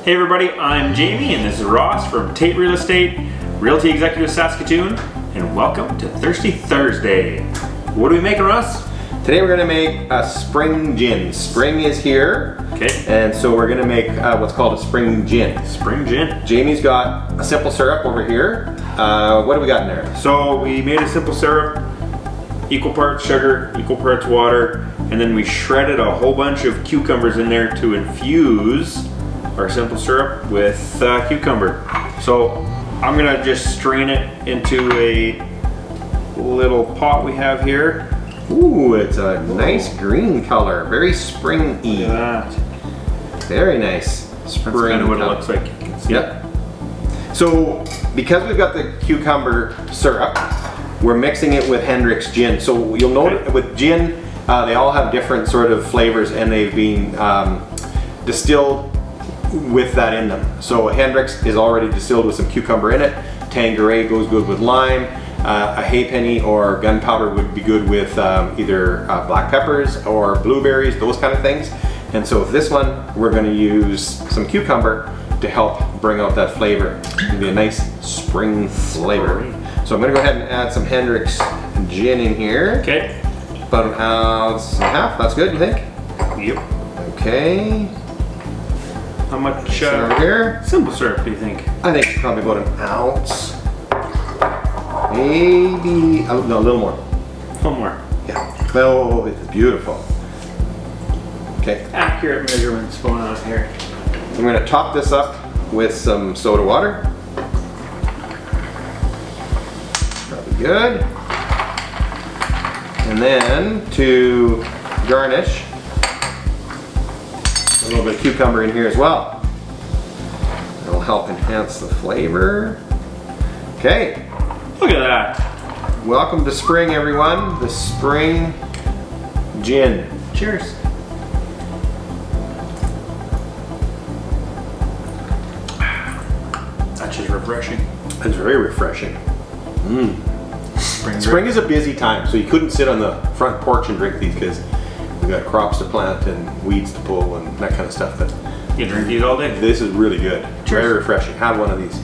Hey everybody, I'm Jamie and this is Ross from Tait Real Estate, Realty Executives Saskatoon, and welcome to Thirsty Thursday. What are we making, Ross? Today we're going to make a spring gin. Spring is here, Okay. and so we're going to make what's called a spring gin. Spring gin. Jamie's got a simple syrup over here. What do we got in there? So we made a simple syrup, equal parts sugar, equal parts water, and then we shredded a whole bunch of cucumbers in there to infuse our simple syrup with cucumber. So I'm gonna just strain it into a little pot we have here. Ooh, it's a nice green color, very spring-y. Look at that. Very nice. That's kind of what it looks like. You can see. Yep. So because we've got the cucumber syrup, we're mixing it with Hendrick's gin. So you'll notice with gin, they all have different sort of flavors, and they've been distilled with that in them. So Hendrick's is already distilled with some cucumber in it. Tanqueray goes good with lime. A halfpenny or gunpowder would be good with either black peppers or blueberries, those kind of things. And so with this one, we're going to use some cucumber to help bring out that flavor. It'll be a nice spring flavor. So I'm going to go ahead and add some Hendrick's gin in here. Okay. About an ounce and a half. That's good, you think? Yep. Okay. How much Over here. simple syrup do you think? I think it's probably about an ounce. Maybe, no, a little more. One more. Yeah. Oh, it's beautiful. Okay. Accurate measurements going on here. I'm going to top this up with some soda water. That'll be good. And then to garnish, a little bit of cucumber in here as well. It'll help enhance the flavor. Okay. Look at that. Welcome to spring, everyone. The spring gin. Cheers. That's just refreshing. It's very refreshing. Spring is a busy time, so you couldn't sit on the front porch and drink these because we've got crops to plant and weeds to pull and that kind of stuff. But you drink these all day? this is really good. Cheers. Very refreshing. Have one of these.